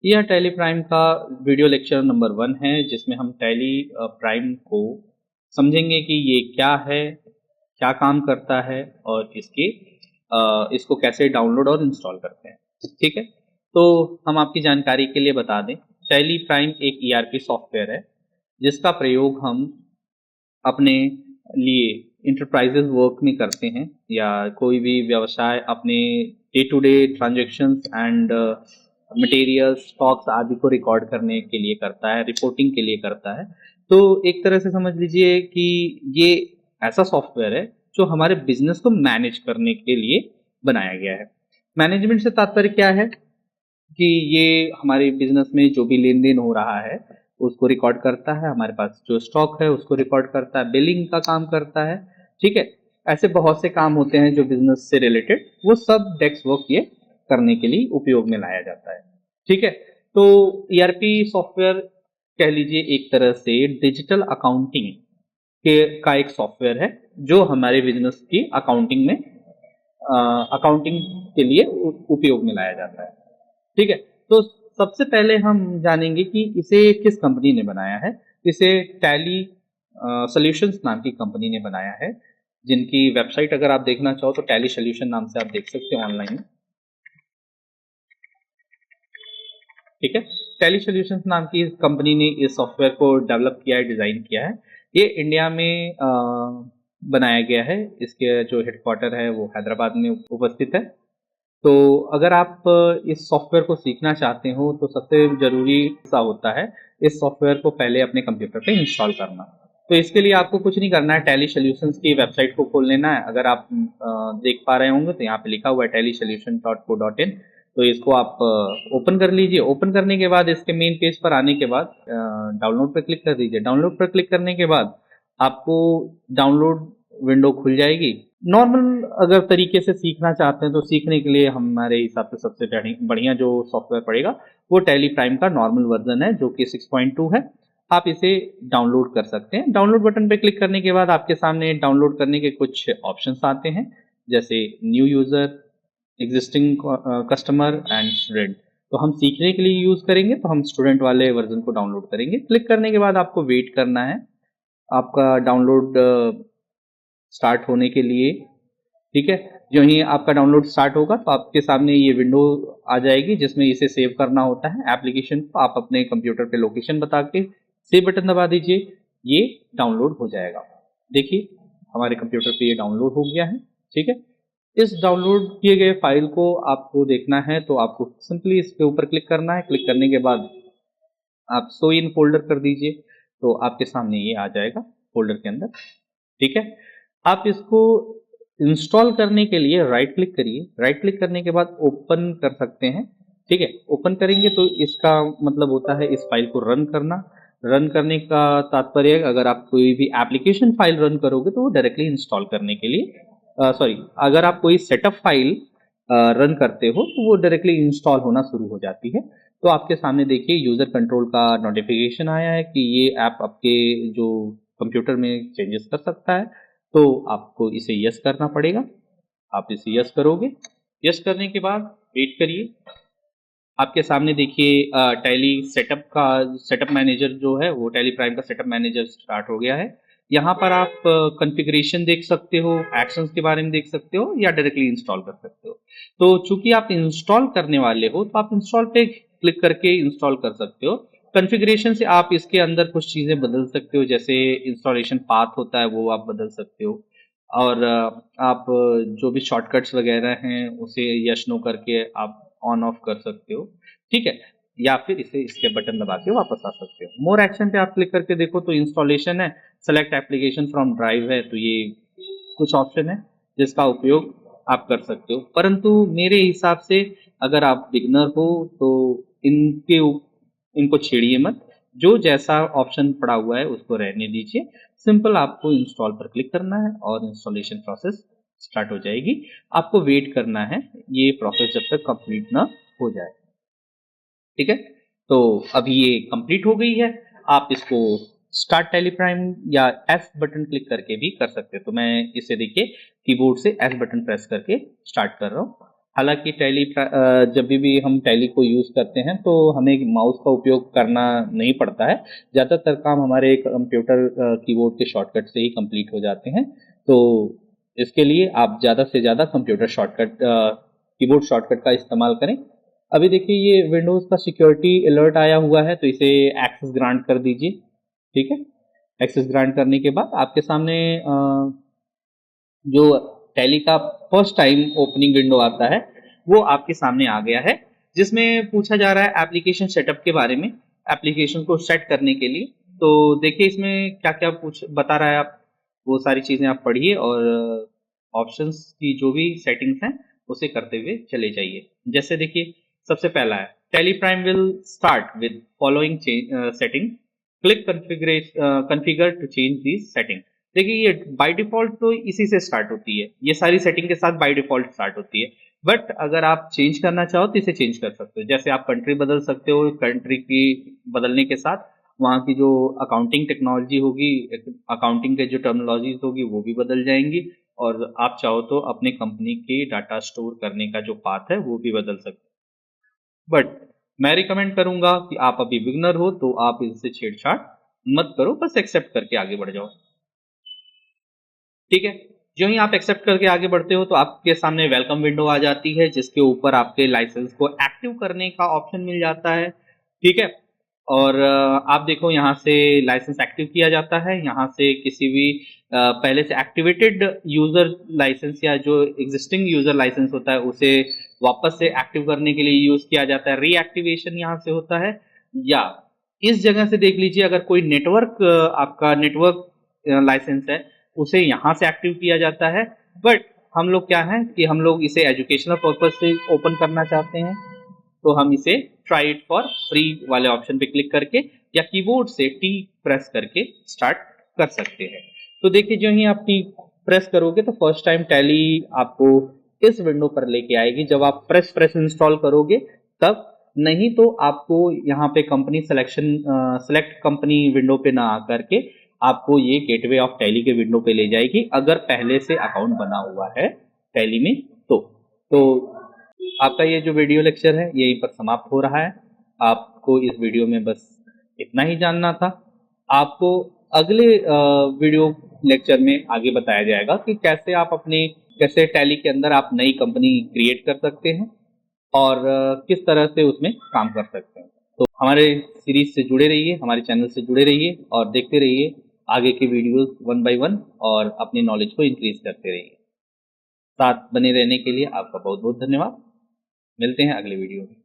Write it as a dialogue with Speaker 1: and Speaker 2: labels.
Speaker 1: यह tally prime का video lecture number 1 है, जिसमें हम टैली प्राइम को समझेंगे कि ये क्या है, क्या काम करता है और इसको कैसे डाउनलोड और इंस्टॉल करते हैं। ठीक है, तो हम आपकी जानकारी के लिए बता दें, टैली प्राइम एक ईआरपी सॉफ्टवेयर है जिसका प्रयोग हम अपने लिए इंटरप्राइजेज वर्क में करते हैं, या कोई भी व्यवसाय अपने day to day transactions and materials stocks आदि को रिकॉर्ड करने के लिए करता है, रिपोर्टिंग के लिए करता है। तो एक तरह से समझ लीजिए कि ये ऐसा सॉफ्टवेयर है जो हमारे बिजनेस को मैनेज करने के लिए बनाया गया है। मैनेजमेंट से तात्पर्य क्या है कि ये हमारे बिजनेस में जो भी लेन देन हो रहा है उसको रिकॉर्ड करता है, हमारे पास जो स्टॉक है उसको रिकॉर्ड करता है, बिलिंग का काम करता है। ठीक है, ऐसे बहुत से काम होते हैं जो बिजनेस से रिलेटेड, वो सब डेस्क वर्क ये करने के लिए उपयोग में लाया जाता है। ठीक है, तो ईआरपी सॉफ्टवेयर कह लीजिए एक तरह से डिजिटल अकाउंटिंग के का एक सॉफ्टवेयर है जो हमारे बिजनेस की अकाउंटिंग के लिए उपयोग में लाया जाता है। ठीक है, तो सबसे पहले हम जानेंगे कि इसे किस कंपनी ने बनाया है। इसे टैली सॉल्यूशंस नाम की कंपनी ने बनाया है, जिनकी वेबसाइट अगर आप देखना चाहो तो टैली सॉल्यूशन नाम से आप देख सकते हो ऑनलाइन। ठीक है, टैली सॉल्यूशंस नाम की इस कंपनी ने इस सॉफ्टवेयर को डेवलप किया है, डिजाइन किया है। ये इंडिया में बनाया गया है। इसके जो हेडक्वार्टर है वो हैदराबाद में उपस्थित है। तो अगर आप इस सॉफ्टवेयर को सीखना चाहते हो तो सबसे ज़रूरी सा होता है इस सॉफ्टवेयर को पहले अपने कंप्यूटर पे इंस्टॉल करना। तो इसके लिए आपको कुछ नहीं करना है, टैली सॉल्यूशंस की वेबसाइट को खोल लेना है। अगर आप देख पा रहे होंगे तो यहाँ पे लिखा हुआ है tellysolution.co.in। तो इसको आप ओपन कर लीजिए। ओपन करने के बाद इसके मेन पेज पर आने के बाद डाउनलोड पर क्लिक कर दीजिए। डाउनलोड पर क्लिक करने के बाद आपको डाउनलोड विंडो खुल जाएगी। नॉर्मल अगर तरीके से सीखना चाहते हैं तो सीखने के लिए हमारे हिसाब से सबसे बढ़िया जो सॉफ्टवेयर पड़ेगा वो टैली प्राइम का नॉर्मल वर्जन है, जो कि 6.2 है। आप इसे डाउनलोड कर सकते हैं। डाउनलोड बटन पे क्लिक करने के बाद आपके सामने डाउनलोड करने के कुछ ऑप्शंस आते हैं, जैसे new user, existing customer and student. तो हम सीखने के लिए यूज करेंगे तो हम स्टूडेंट वाले वर्जन को डाउनलोड करेंगे। क्लिक करने के बाद आपको वेट करना है आपका डाउनलोड स्टार्ट होने के लिए। ठीक है, जो ही आपका डाउनलोड स्टार्ट होगा तो आपके सामने ये विंडो आ जाएगी जिसमें इसे सेव करना होता है एप्लीकेशन को। आप अपने कंप्यूटर पे लोकेशन बता के सेव बटन दबा दीजिए, ये डाउनलोड हो जाएगा। देखिए हमारे कंप्यूटर पे ये डाउनलोड हो गया है। ठीक है, इस डाउनलोड किए गए फाइल को आपको देखना है तो आपको सिंपली इसके ऊपर क्लिक करना है। क्लिक करने के बाद आप शो इन फोल्डर कर दीजिए, तो आपके सामने ये आ जाएगा फोल्डर के अंदर। ठीक है, आप इसको इंस्टॉल करने के लिए राइट क्लिक करिए। राइट क्लिक करने के बाद ओपन कर सकते हैं। ठीक है, ओपन करेंगे तो इसका मतलब होता है इस फाइल को रन करना। रन करने का तात्पर्य अगर आप कोई भी एप्लीकेशन फाइल रन करोगे तो वो डायरेक्टली इंस्टॉल करने के लिए सॉरी, अगर आप कोई सेटअप फाइल रन करते हो तो वो डायरेक्टली इंस्टॉल होना शुरू हो जाती है। तो आपके सामने देखिए यूजर कंट्रोल का नोटिफिकेशन आया है कि ये ऐप आपके जो कंप्यूटर में चेंजेस कर सकता है, तो आपको इसे यस करना पड़ेगा। आप इसे यस करोगे। यस करने के बाद वेट करिए। आपके सामने देखिए टैली सेटअप मैनेजर जो है वो टैली प्राइम का सेटअप मैनेजर स्टार्ट हो गया है। यहाँ पर आप कॉन्फ़िगरेशन देख सकते हो, एक्शंस के बारे में देख सकते हो, या डायरेक्टली इंस्टॉल कर सकते हो। तो चूंकि आप इंस्टॉल करने वाले हो तो आप इंस्टॉल पे क्लिक करके इंस्टॉल कर सकते हो। कॉन्फ़िगरेशन से आप इसके अंदर कुछ चीज़ें बदल सकते हो, जैसे इंस्टॉलेशन पाथ होता है वो आप बदल सकते हो, और आप जो भी शॉर्टकट्स वगैरह हैं उसे यस नो करके आप ऑन ऑफ कर सकते हो। ठीक है, या फिर इसे इसके बटन दबा के वापस आ सकते हो। मोर एक्शन पे आप क्लिक करके देखो तो इंस्टॉलेशन है, सेलेक्ट एप्लीकेशन फ्रॉम ड्राइव है, तो ये कुछ ऑप्शन है जिसका उपयोग आप कर सकते हो। परंतु मेरे हिसाब से अगर आप बिगनर हो तो इनके इनको छेड़िए मत। जो जैसा ऑप्शन पड़ा हुआ है उसको रहने दीजिए। सिंपल आपको इंस्टॉल पर क्लिक करना है और इंस्टॉलेशन प्रोसेस स्टार्ट हो जाएगी। आपको वेट करना है ये प्रोसेस जब तक कंप्लीट ना हो जाए। ठीक है, तो अभी ये कंप्लीट हो गई है। आप इसको स्टार्ट टैली प्राइम या एफ बटन क्लिक करके भी कर सकते हैं। तो मैं इसे देखिए कीबोर्ड से एफ बटन प्रेस करके स्टार्ट कर रहा हूँ। हालांकि टैली जब भी हम टैली को यूज़ करते हैं तो हमें माउस का उपयोग करना नहीं पड़ता है। ज़्यादातर काम हमारे कंप्यूटर कीबोर्ड के शॉर्टकट से ही कंप्लीट हो जाते हैं। तो इसके लिए आप ज़्यादा से ज़्यादा कंप्यूटर शॉर्टकट कीबोर्ड शॉर्टकट का इस्तेमाल करें। अभी देखिए ये विंडोज़ का सिक्योरिटी अलर्ट आया हुआ है, तो इसे एक्सेस ग्रांट कर दीजिए। ठीक है, एक्सेस ग्रांट करने के बाद आपके सामने जो टैली का फर्स्ट टाइम ओपनिंग विंडो आता है वो आपके सामने आ गया है, जिसमें पूछा जा रहा है एप्लीकेशन सेटअप के बारे में, एप्लीकेशन को सेट करने के लिए। तो देखिए इसमें क्या क्या पूछ बता रहा है, आप वो सारी चीज़ें आप पढ़िए और ऑप्शंस की जो भी सेटिंग्स हैं उसे करते हुए चले जाइए। जैसे देखिए सबसे पहला है Tally Prime will start with following setting, click configure to change this setting. देखिए ये बाय डिफॉल्ट तो इसी से स्टार्ट होती है, ये सारी सेटिंग के साथ बाय डिफॉल्ट स्टार्ट होती है। बट अगर आप चेंज करना चाहो तो इसे चेंज कर सकते हो। जैसे आप कंट्री बदल सकते हो, कंट्री की बदलने के साथ वहाँ की जो अकाउंटिंग टेक्नोलॉजी होगी, अकाउंटिंग के जो टर्मिनोलॉजीज होगी वो भी बदल जाएंगी। और आप चाहो तो अपने कंपनी के डाटा स्टोर करने का जो पाथ है वो भी बदल सकते हो। बट मैं रिकमेंड करूंगा कि आप अभी बिगनर हो तो आप इससे छेड़छाड़ मत करो, बस एक्सेप्ट करके आगे बढ़ जाओ। ठीक है, जो ही आप एक्सेप्ट करके आगे बढ़ते हो तो आपके सामने वेलकम विंडो आ जाती है, जिसके ऊपर आपके लाइसेंस को एक्टिव करने का ऑप्शन मिल जाता है। ठीक है, और आप देखो यहाँ से लाइसेंस एक्टिव किया जाता है। यहाँ से किसी भी पहले से एक्टिवेटेड यूजर लाइसेंस या जो एग्जिस्टिंग यूजर लाइसेंस होता है उसे वापस से एक्टिव करने के लिए यूज किया जाता है। रीएक्टिवेशन यहाँ से होता है, या इस जगह से देख लीजिए अगर कोई नेटवर्क आपका नेटवर्क लाइसेंस है उसे यहाँ से एक्टिव किया जाता है। बट हम लोग क्या है कि हम लोग इसे एजुकेशनल पर्पज से ओपन करना चाहते हैं, तो हम इसे ट्राई इट फॉर फ्री वाले ऑप्शन पे क्लिक करके या कीबोर्ड से टी प्रेस करके स्टार्ट कर सकते हैं। तो देखिए जो ही आप टी प्रेस करोगे तो फर्स्ट टाइम टैली आपको इस विंडो पर लेके आएगी। जब आप प्रेस इंस्टॉल करोगे तब, नहीं तो आपको यहाँ पे company selection select company window पे ना आकर के आपको ये गेटवे ऑफ टैली के विंडो पे ले जाएगी, अगर पहले से अकाउंट बना हुआ है टैली में तो आपका ये जो वीडियो लेक्चर है यहीं पर समाप्त हो रहा है। आपको इस वीडियो में बस इतना ही जानना था। आपको अगले वीडियो लेक्चर में आगे बताया जाएगा कि कैसे टैली के अंदर आप नई कंपनी क्रिएट कर सकते हैं और किस तरह से उसमें काम कर सकते हैं। तो हमारे सीरीज से जुड़े रहिए, हमारे चैनल से जुड़े रहिए और देखते रहिए आगे के वीडियोस वन बाय वन, और अपनी नॉलेज को इंक्रीज करते रहिए। साथ बने रहने के लिए आपका बहुत बहुत धन्यवाद। मिलते हैं अगले वीडियो में।